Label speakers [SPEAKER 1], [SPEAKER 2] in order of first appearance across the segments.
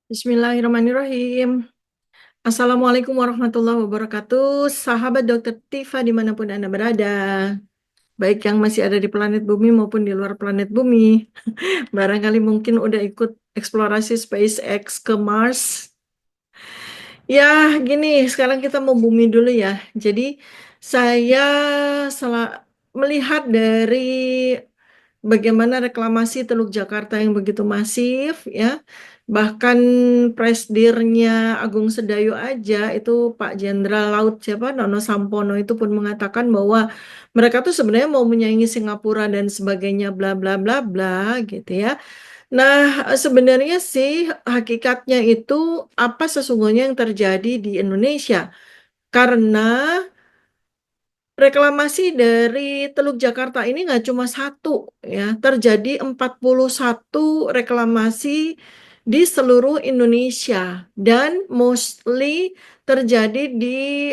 [SPEAKER 1] Bismillahirrahmanirrahim. Assalamualaikum warahmatullahi wabarakatuh. Sahabat Dokter Tifa dimanapun Anda berada. Baik yang masih ada di planet bumi maupun di luar planet bumi. Barangkali mungkin udah ikut eksplorasi SpaceX ke Mars. Ya, gini, sekarang kita mau bumi dulu ya. Jadi, saya melihat dari bagaimana reklamasi Teluk Jakarta yang begitu masif, ya. Bahkan Presdirnya Agung Sedayu aja, itu Pak Jenderal Laut siapa, Nono Sampono itu pun mengatakan bahwa mereka tuh sebenarnya mau menyaingi Singapura dan sebagainya, bla bla bla bla, gitu ya. Nah, sebenarnya sih hakikatnya itu apa sesungguhnya yang terjadi di Indonesia. Karena reklamasi dari Teluk Jakarta ini nggak cuma satu, ya. Terjadi 41 reklamasi di seluruh Indonesia. Dan mostly terjadi di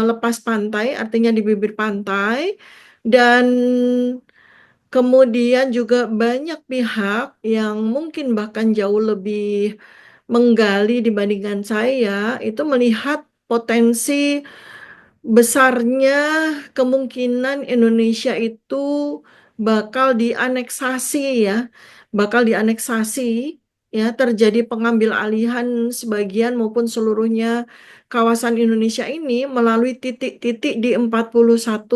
[SPEAKER 1] lepas pantai, artinya di bibir pantai. Dan kemudian juga banyak pihak yang mungkin bahkan jauh lebih menggali dibandingkan saya, itu melihat potensi besarnya kemungkinan Indonesia itu bakal dianeksasi ya, bakal dianeksasi ya, terjadi pengambil alihan sebagian maupun seluruhnya kawasan Indonesia ini melalui titik-titik di 41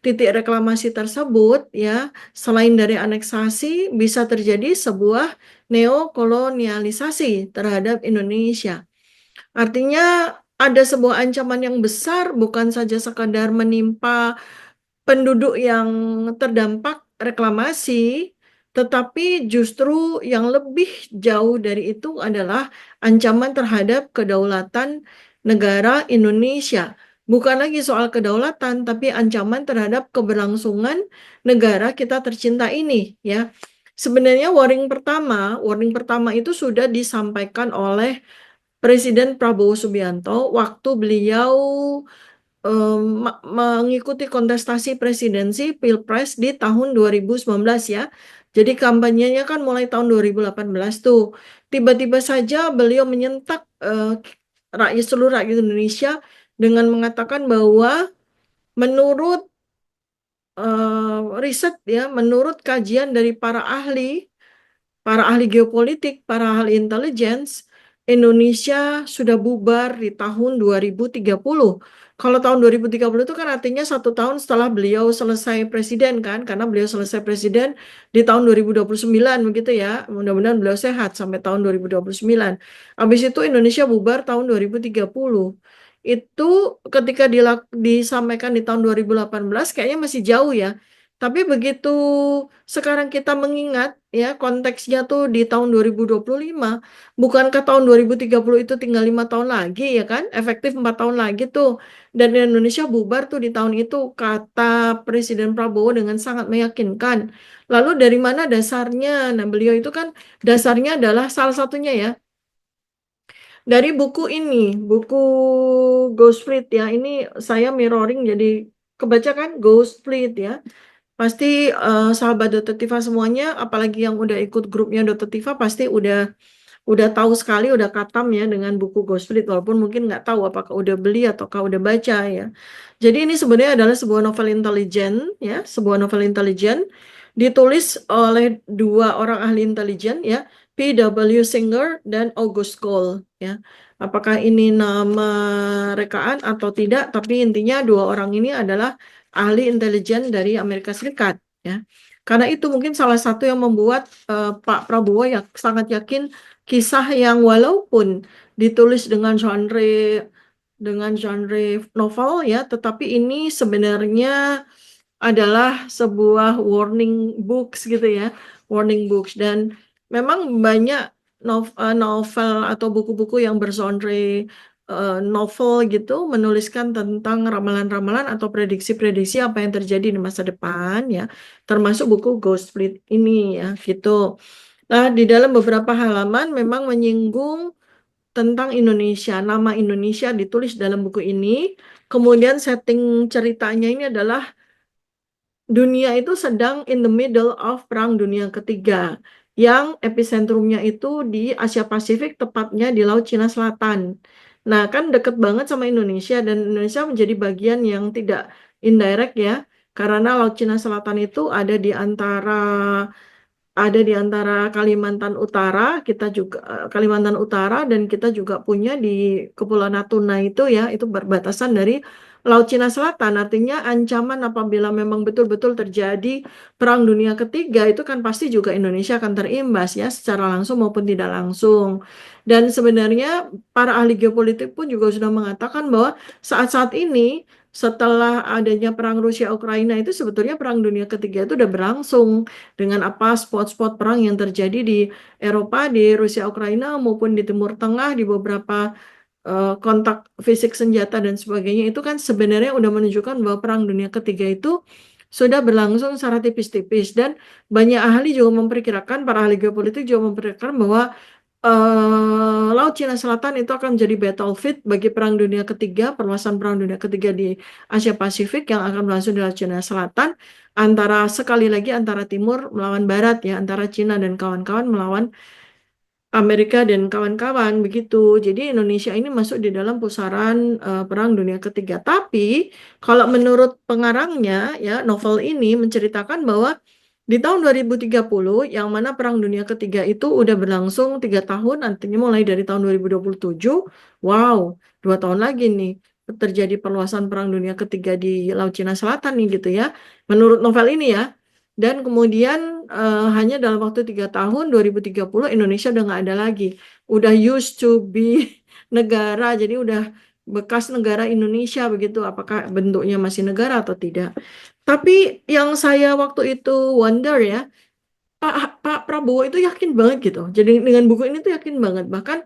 [SPEAKER 1] titik reklamasi tersebut ya. Selain dari aneksasi, bisa terjadi sebuah neokolonialisasi terhadap Indonesia. Artinya ada sebuah ancaman yang besar, bukan saja sekadar menimpa penduduk yang terdampak reklamasi, tetapi justru yang lebih jauh dari itu adalah ancaman terhadap kedaulatan negara Indonesia. Bukan lagi soal kedaulatan, tapi ancaman terhadap keberlangsungan negara kita tercinta ini, ya. Sebenarnya warning pertama itu sudah disampaikan oleh Presiden Prabowo Subianto waktu beliau mengikuti kontestasi presidensi Pilpres di tahun 2019 ya. Jadi kampanyenya kan mulai tahun 2018 tuh. Tiba-tiba saja beliau menyentak seluruh rakyat Indonesia dengan mengatakan bahwa menurut riset ya, menurut kajian dari para ahli geopolitik, para ahli intelligence, Indonesia sudah bubar di tahun 2030. Kalau tahun 2030 itu kan artinya 1 tahun setelah beliau selesai presiden kan, karena beliau selesai presiden di tahun 2029 begitu ya. Mudah-mudahan beliau sehat sampai tahun 2029. Habis itu Indonesia bubar tahun 2030. Itu ketika disampaikan di tahun 2018 kayaknya masih jauh ya. Tapi begitu sekarang kita mengingat ya konteksnya tuh di tahun 2025, bukankah tahun 2030 itu tinggal 5 tahun lagi ya kan? Efektif 4 tahun lagi tuh. Dan Indonesia bubar tuh di tahun itu, kata Presiden Prabowo dengan sangat meyakinkan. Lalu dari mana dasarnya? Nah, beliau itu kan dasarnya adalah salah satunya ya dari buku ini, buku Ghost Fleet ya. Ini saya mirroring jadi kebaca kan Ghost Fleet ya. Pasti sahabat Dr. Tifa semuanya, apalagi yang udah ikut grupnya Dr. Tifa pasti udah tahu sekali, udah katam ya dengan buku Ghost Fleet, walaupun mungkin nggak tahu apakah udah beli ataukah udah baca ya. Jadi ini sebenarnya adalah sebuah novel intelijen ya, sebuah novel intelijen ditulis oleh dua orang ahli intelijen ya, P.W. Singer dan August Cole ya. Apakah ini nama rekaan atau tidak, tapi intinya dua orang ini adalah ahli intelijen dari Amerika Serikat ya. Karena itu mungkin salah satu yang membuat Pak Prabowo ya sangat yakin kisah yang walaupun ditulis dengan genre novel ya, tetapi ini sebenarnya adalah sebuah warning books gitu ya, warning books. Dan memang banyak novel atau buku-buku yang bergenre novel gitu menuliskan tentang ramalan-ramalan atau prediksi-prediksi apa yang terjadi di masa depan ya, termasuk buku Ghost Fleet ini ya gitu. Nah, di dalam beberapa halaman memang menyinggung tentang Indonesia. Nama Indonesia ditulis dalam buku ini. Kemudian setting ceritanya ini adalah dunia itu sedang in the middle of Perang Dunia Ketiga, yang episentrumnya itu di Asia Pasifik, tepatnya di Laut Cina Selatan. Nah, kan deket banget sama Indonesia dan Indonesia menjadi bagian yang tidak indirect ya, karena Laut Cina Selatan itu ada di antara Kalimantan Utara, kita juga Kalimantan Utara dan kita juga punya di Kepulauan Natuna itu ya, itu berbatasan dari Laut Cina Selatan. Artinya ancaman apabila memang betul-betul terjadi Perang Dunia Ketiga itu kan pasti juga Indonesia akan terimbas ya, secara langsung maupun tidak langsung. Dan sebenarnya para ahli geopolitik pun juga sudah mengatakan bahwa saat-saat ini setelah adanya perang Rusia Ukraina itu sebetulnya Perang Dunia Ketiga itu udah berlangsung dengan apa spot-spot perang yang terjadi di Eropa, di Rusia Ukraina maupun di Timur Tengah, di beberapa kontak fisik senjata dan sebagainya itu kan sebenarnya udah menunjukkan bahwa Perang Dunia Ketiga itu sudah berlangsung secara tipis-tipis dan banyak ahli juga memperkirakan, para ahli geopolitik juga memperkirakan bahwa Laut Cina Selatan itu akan menjadi battlefield bagi Perang Dunia Ketiga, perluasan Perang Dunia Ketiga di Asia Pasifik yang akan berlangsung di Laut Cina Selatan antara sekali lagi antara Timur melawan Barat ya, antara Cina dan kawan-kawan melawan Amerika dan kawan-kawan begitu. Jadi Indonesia ini masuk di dalam pusaran Perang Dunia Ketiga. Tapi kalau menurut pengarangnya ya novel ini menceritakan bahwa di tahun 2030 yang mana Perang Dunia Ketiga itu udah berlangsung 3 tahun, artinya mulai dari tahun 2027, wow, 2 tahun lagi nih terjadi perluasan Perang Dunia Ketiga di Laut Cina Selatan nih gitu ya. Menurut novel ini ya. Dan kemudian hanya dalam waktu 3 tahun, 2030 Indonesia udah nggak ada lagi. Udah used to be negara, jadi udah bekas negara Indonesia begitu. Apakah bentuknya masih negara atau tidak? Tapi yang saya waktu itu wonder ya, Pak Prabowo itu yakin banget gitu. Jadi dengan buku ini tuh yakin banget. Bahkan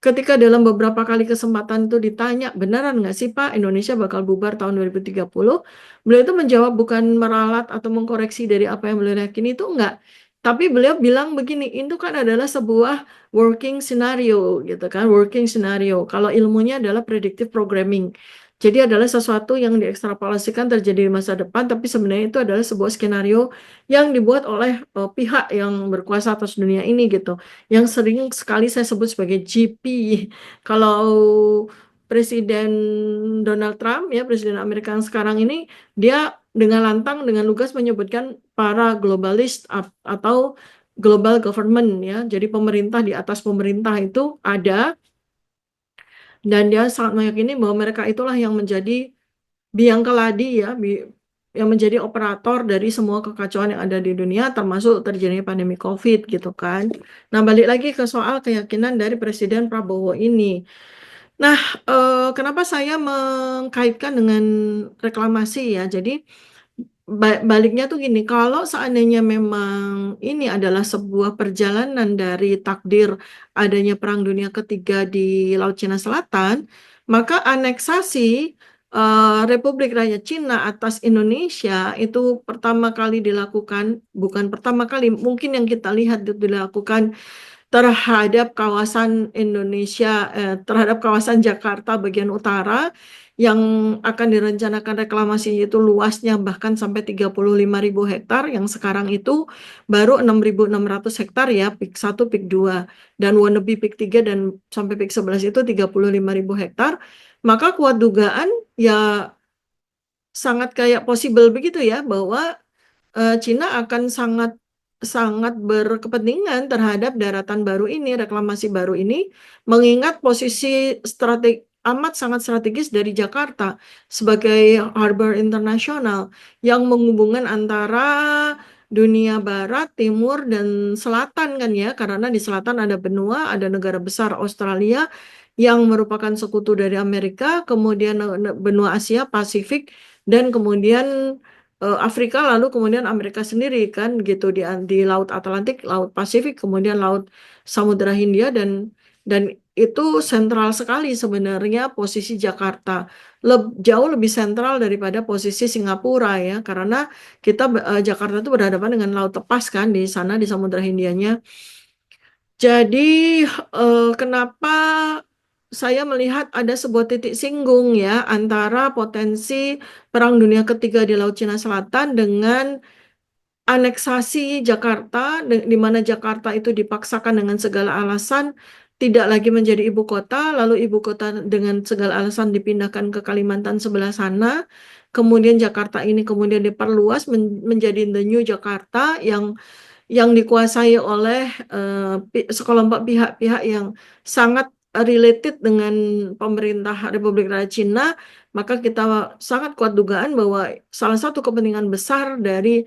[SPEAKER 1] ketika dalam beberapa kali kesempatan itu ditanya, beneran nggak sih Pak Indonesia bakal bubar tahun 2030? Beliau itu menjawab bukan meralat atau mengkoreksi dari apa yang beliau yakini itu enggak. Tapi beliau bilang begini, itu kan adalah sebuah working scenario gitu kan, working scenario. Kalau ilmunya adalah predictive programming. Jadi adalah sesuatu yang diekstrapolasikan terjadi di masa depan, tapi sebenarnya itu adalah sebuah skenario yang dibuat oleh pihak yang berkuasa atas dunia ini gitu, yang sering sekali saya sebut sebagai GP. Kalau Presiden Donald Trump ya, Presiden Amerika yang sekarang ini, dia dengan lantang dengan lugas menyebutkan para globalis atau global government ya, jadi pemerintah di atas pemerintah itu ada, dan dia sangat meyakini bahwa mereka itulah yang menjadi biang keladi ya, yang menjadi operator dari semua kekacauan yang ada di dunia, termasuk terjadinya pandemi COVID gitu kan. Nah, balik lagi ke soal keyakinan dari Presiden Prabowo ini. Nah, kenapa saya mengkaitkan dengan reklamasi ya? Jadi baliknya tuh gini, kalau seandainya memang ini adalah sebuah perjalanan dari takdir adanya Perang Dunia Ketiga di Laut Cina Selatan, maka aneksasi Republik Rakyat Cina atas Indonesia itu pertama kali dilakukan, bukan pertama kali, mungkin yang kita lihat itu dilakukan terhadap kawasan Indonesia, terhadap kawasan Jakarta bagian utara yang akan direncanakan reklamasi itu luasnya bahkan sampai 35.000 hektar, yang sekarang itu baru 6.600 hektar ya, pik 1, pik 2, dan wannabe pik 3 dan sampai pik 11 itu 35.000 hektar, maka kuat dugaan ya sangat kayak possible begitu ya bahwa Cina akan sangat sangat berkepentingan terhadap daratan baru ini, reklamasi baru ini, mengingat posisi amat sangat strategis dari Jakarta sebagai harbor internasional yang menghubungkan antara dunia barat, timur, dan selatan kan ya, karena di selatan ada benua, ada negara besar Australia yang merupakan sekutu dari Amerika, kemudian benua Asia, Pasifik, dan kemudian Afrika, lalu kemudian Amerika sendiri kan gitu di Laut Atlantik, Laut Pasifik, kemudian Laut Samudra Hindia, dan itu sentral sekali sebenarnya posisi Jakarta. Jauh lebih sentral daripada posisi Singapura ya, karena Jakarta itu berhadapan dengan laut lepas kan di sana di Samudra Hindianya. Jadi kenapa saya melihat ada sebuah titik singgung ya antara potensi Perang Dunia Ketiga di Laut Cina Selatan dengan aneksasi Jakarta, di mana Jakarta itu dipaksakan dengan segala alasan tidak lagi menjadi ibu kota, lalu ibu kota dengan segala alasan dipindahkan ke Kalimantan sebelah sana. Kemudian Jakarta ini kemudian diperluas menjadi the new Jakarta yang dikuasai oleh sekelompok pihak-pihak yang sangat related dengan pemerintah Republik Rakyat Cina, maka kita sangat kuat dugaan bahwa salah satu kepentingan besar dari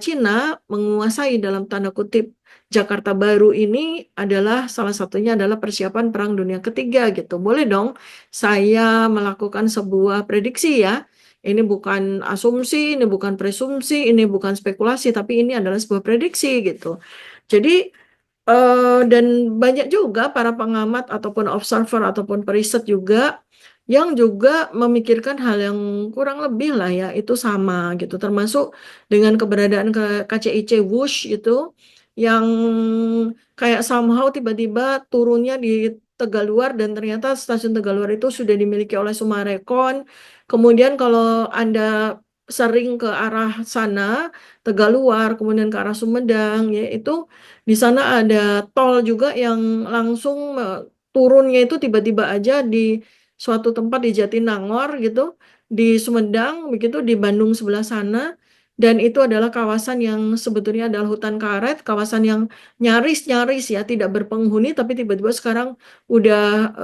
[SPEAKER 1] Cina menguasai dalam tanda kutip Jakarta Baru ini adalah salah satunya adalah persiapan Perang Dunia Ketiga gitu. Boleh dong saya melakukan sebuah prediksi ya. Ini bukan asumsi, ini bukan presumsi, ini bukan spekulasi, tapi ini adalah sebuah prediksi gitu. Jadi dan banyak juga para pengamat ataupun observer ataupun periset juga yang juga memikirkan hal yang kurang lebih lah ya itu sama gitu, termasuk dengan keberadaan ke KCIC Wush itu yang kayak somehow tiba-tiba turunnya di Tegaluar dan ternyata stasiun Tegaluar itu sudah dimiliki oleh Summarecon. Kemudian kalau Anda sering ke arah sana, Tegaluar, kemudian ke arah Sumedang, ya itu di sana ada tol juga yang langsung turunnya itu tiba-tiba aja di suatu tempat di Jatinangor gitu, di Sumedang, begitu di Bandung sebelah sana. Dan itu adalah kawasan yang sebetulnya adalah hutan karet, kawasan yang nyaris-nyaris ya tidak berpenghuni, tapi tiba-tiba sekarang udah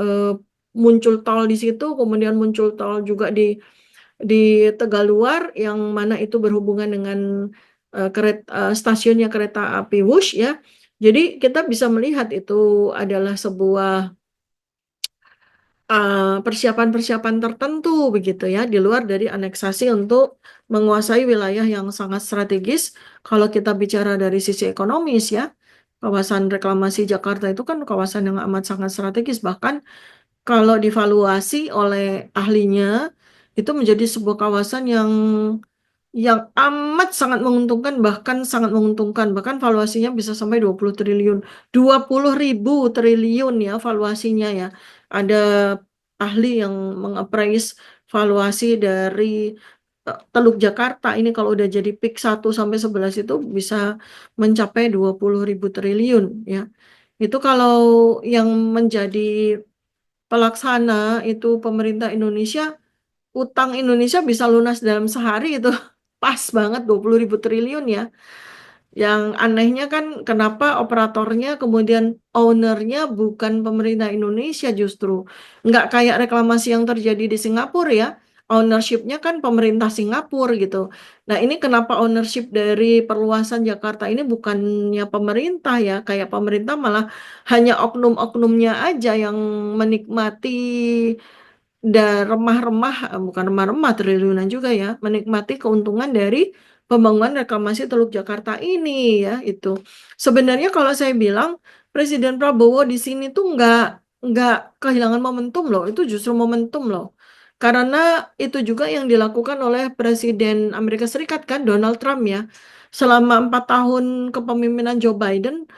[SPEAKER 1] muncul tol di situ, kemudian muncul tol juga di Tegaluar yang mana itu berhubungan dengan stasiunnya kereta api Wush ya. Jadi kita bisa melihat itu adalah sebuah persiapan-persiapan tertentu begitu ya di luar dari aneksasi untuk menguasai wilayah yang sangat strategis. Kalau kita bicara dari sisi ekonomis ya, kawasan reklamasi Jakarta itu kan kawasan yang amat sangat strategis, bahkan kalau divaluasi oleh ahlinya itu menjadi sebuah kawasan yang amat sangat menguntungkan, bahkan valuasinya bisa sampai 20 triliun, 20.000 triliun ya valuasinya ya. Ada ahli yang mengappraise valuasi dari Teluk Jakarta ini kalau udah jadi PIK 1 sampai 11 itu bisa mencapai 20.000 triliun ya. Itu kalau yang menjadi pelaksana itu pemerintah Indonesia, utang Indonesia bisa lunas dalam sehari itu pas banget 20.000 triliun ya. Yang anehnya kan kenapa operatornya kemudian ownernya bukan pemerintah Indonesia justru. Nggak kayak reklamasi yang terjadi di Singapura ya. Ownership-nya kan pemerintah Singapura gitu. Nah ini kenapa ownership dari perluasan Jakarta ini bukannya pemerintah ya. Kayak pemerintah malah hanya oknum-oknumnya aja yang menikmati remah-remah, bukan remah-remah triliunan juga ya, menikmati keuntungan dari pembangunan reklamasi Teluk Jakarta ini ya itu. Sebenarnya kalau saya bilang Presiden Prabowo di sini tuh nggak kehilangan momentum loh, itu justru momentum loh. Karena itu juga yang dilakukan oleh Presiden Amerika Serikat kan Donald Trump ya. Selama 4 tahun kepemimpinan Joe Biden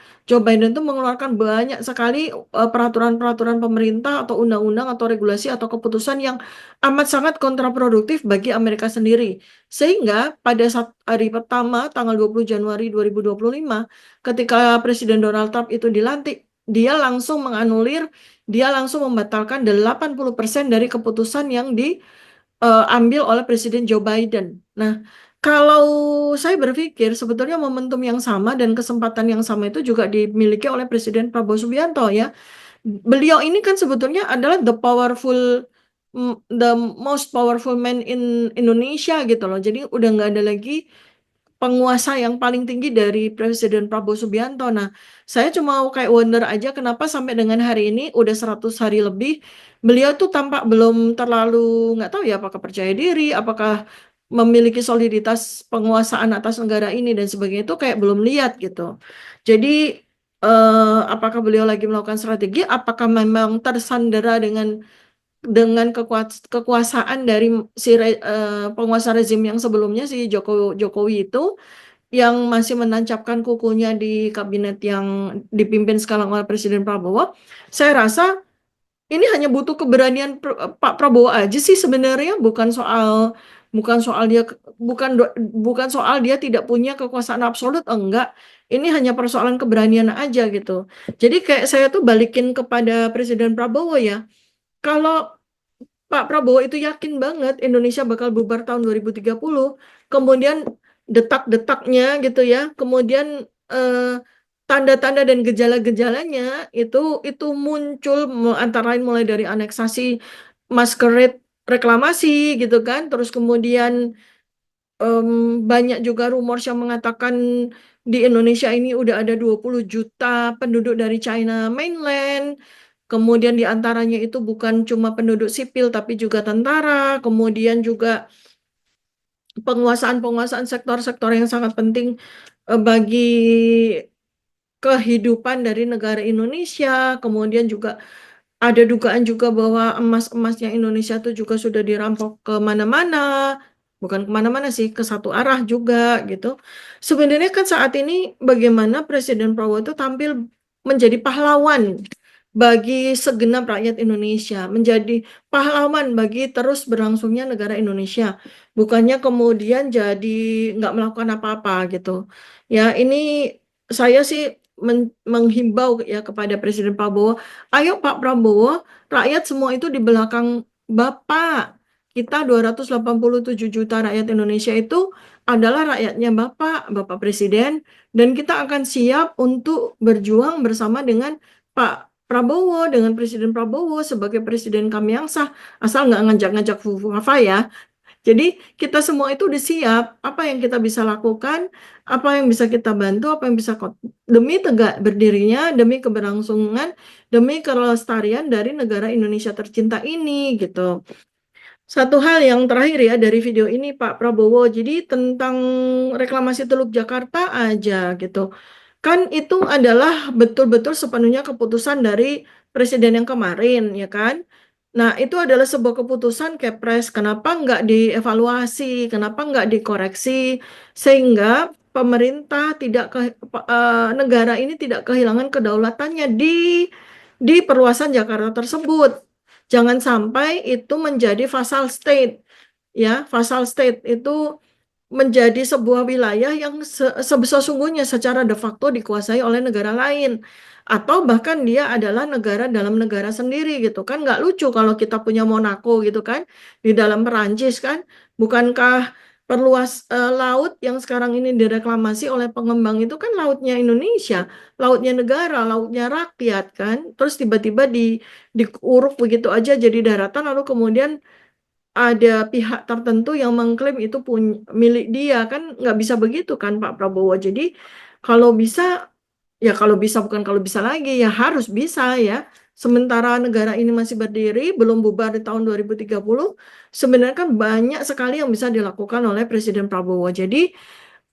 [SPEAKER 1] tuh mengeluarkan banyak sekali peraturan-peraturan pemerintah atau undang-undang atau regulasi atau keputusan yang amat sangat kontraproduktif bagi Amerika sendiri. Sehingga pada saat hari pertama tanggal 20 Januari 2025 ketika Presiden Donald Trump itu dilantik, dia langsung menganulir, dia langsung membatalkan 80% dari keputusan yang diambil oleh Presiden Joe Biden. Nah, kalau saya berpikir sebetulnya momentum yang sama dan kesempatan yang sama itu juga dimiliki oleh Presiden Prabowo Subianto ya. Beliau ini kan sebetulnya adalah the most powerful man in Indonesia gitu loh. Jadi udah nggak ada lagi penguasa yang paling tinggi dari Presiden Prabowo Subianto. Nah, saya cuma kayak wonder aja kenapa sampai dengan hari ini udah 100 hari lebih beliau tuh tampak belum terlalu nggak tahu ya apakah percaya diri, apakah memiliki soliditas penguasaan atas negara ini dan sebagainya itu kayak belum lihat gitu. Jadi apakah beliau lagi melakukan strategi? Apakah memang tersandera dengan kekuasaan dari penguasa rezim yang sebelumnya si Jokowi itu yang masih menancapkan kukunya di kabinet yang dipimpin sekarang oleh Presiden Prabowo, saya rasa ini hanya butuh keberanian Pak Prabowo aja sih sebenarnya, bukan soal Bukan soal dia bukan soal dia tidak punya kekuasaan absolut, enggak. Ini hanya persoalan keberanian aja gitu. Jadi kayak saya tuh balikin kepada Presiden Prabowo ya. Kalau Pak Prabowo itu yakin banget Indonesia bakal bubar tahun 2030, kemudian detak-detaknya gitu ya, kemudian tanda-tanda dan gejala-gejalanya itu muncul antara lain mulai dari aneksasi, masquerade, reklamasi gitu kan, terus kemudian banyak juga rumor yang mengatakan di Indonesia ini udah ada 20 juta penduduk dari China mainland. Kemudian di antaranya itu bukan cuma penduduk sipil tapi juga tentara, kemudian juga penguasaan-penguasaan sektor-sektor yang sangat penting bagi kehidupan dari negara Indonesia. Kemudian juga ada dugaan juga bahwa emas-emasnya Indonesia itu juga sudah dirampok ke mana-mana. Bukan kemana-mana sih, ke satu arah juga gitu. Sebenarnya kan saat ini bagaimana Presiden Prabowo itu tampil menjadi pahlawan bagi segenap rakyat Indonesia, menjadi pahlawan bagi terus berlangsungnya negara Indonesia. Bukannya kemudian jadi nggak melakukan apa-apa gitu. Ya, ini saya sih menghimbau ya kepada Presiden Prabowo, ayo Pak Prabowo, rakyat semua itu di belakang Bapak. Kita 287 juta rakyat Indonesia itu adalah rakyatnya Bapak, Bapak Presiden, dan kita akan siap untuk berjuang bersama dengan Pak Prabowo, dengan Presiden Prabowo sebagai presiden kami yang sah, asal nggak ngajak-ngajak Fufu Hafa ya. Jadi kita semua itu udah siap, apa yang kita bisa lakukan, apa yang bisa kita bantu, apa yang bisa demi tegak berdirinya, demi keberlangsungan, demi kelestarian dari negara Indonesia tercinta ini gitu. Satu hal yang terakhir ya dari video ini Pak Prabowo, jadi tentang reklamasi Teluk Jakarta aja gitu. Kan itu adalah betul-betul sepenuhnya keputusan dari presiden yang kemarin, ya kan? Nah, itu adalah sebuah keputusan Kepres. Kenapa nggak dievaluasi? Kenapa nggak dikoreksi? Sehingga pemerintah tidak negara ini tidak kehilangan kedaulatannya di perluasan Jakarta tersebut. Jangan sampai itu menjadi vassal state. Ya, vassal state itu menjadi sebuah wilayah yang sesungguhnya secara de facto dikuasai oleh negara lain atau bahkan dia adalah negara dalam negara sendiri gitu kan, nggak lucu kalau kita punya Monaco gitu kan di dalam Perancis kan. Bukankah laut yang sekarang ini direklamasi oleh pengembang itu kan lautnya Indonesia, lautnya negara, lautnya rakyat kan, terus tiba-tiba diuruk begitu aja jadi daratan lalu kemudian ada pihak tertentu yang mengklaim itu punya milik dia kan, nggak bisa begitu kan Pak Prabowo. Jadi kalau bisa ya, kalau bisa bukan kalau bisa lagi ya harus bisa ya. Sementara negara ini masih berdiri belum bubar di tahun 2030, sebenarnya kan banyak sekali yang bisa dilakukan oleh Presiden Prabowo. Jadi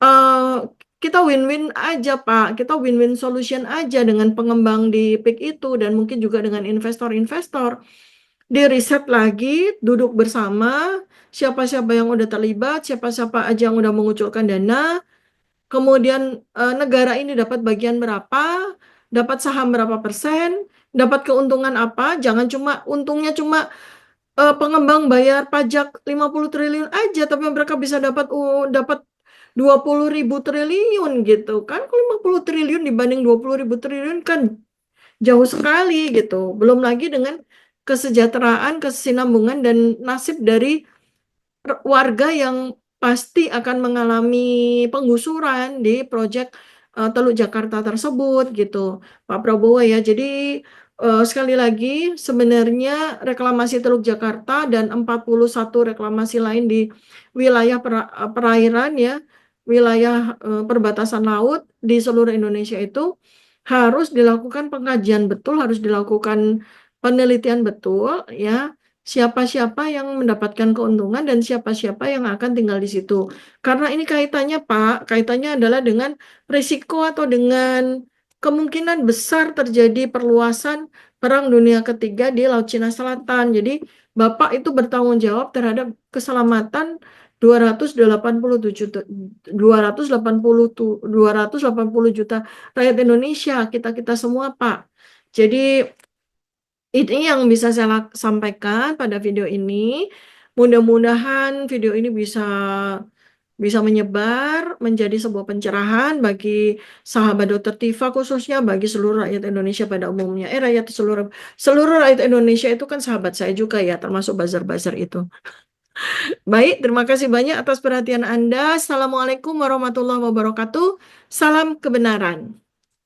[SPEAKER 1] eh, kita win-win aja Pak, kita win-win solution aja dengan pengembang di PIK itu dan mungkin juga dengan investor-investor di riset lagi, duduk bersama, siapa-siapa yang udah terlibat, siapa-siapa aja yang udah mengucurkan dana, kemudian negara ini dapat bagian berapa, dapat saham berapa persen, dapat keuntungan apa, jangan cuma untungnya cuma pengembang bayar pajak 50 triliun aja, tapi mereka bisa dapat 20.000 triliun gitu kan. Kalau 50 triliun dibanding 20.000 triliun kan jauh sekali gitu. Belum lagi dengan kesejahteraan, kesinambungan, dan nasib dari warga yang pasti akan mengalami penggusuran di proyek Teluk Jakarta tersebut gitu, Pak Prabowo ya. Jadi sekali lagi sebenarnya reklamasi Teluk Jakarta dan 41 reklamasi lain di wilayah perairan ya, wilayah perbatasan laut di seluruh Indonesia itu harus dilakukan pengkajian betul, harus dilakukan penelitian betul ya, siapa-siapa yang mendapatkan keuntungan dan siapa-siapa yang akan tinggal di situ. Karena ini kaitannya, Pak, kaitannya adalah dengan risiko atau dengan kemungkinan besar terjadi perluasan Perang Dunia Ketiga di Laut Cina Selatan. Jadi, Bapak itu bertanggung jawab terhadap keselamatan 287 280 juta rakyat Indonesia, kita-kita semua, Pak. Jadi ini yang bisa saya sampaikan pada video ini. Mudah-mudahan video ini bisa bisa menyebar menjadi sebuah pencerahan bagi sahabat Dokter Tifa khususnya bagi seluruh rakyat Indonesia pada umumnya. Rakyat seluruh seluruh rakyat Indonesia itu kan sahabat saya juga ya, termasuk buzzer-buzzer itu. Baik, terima kasih banyak atas perhatian Anda. Assalamualaikum warahmatullahi wabarakatuh. Salam kebenaran.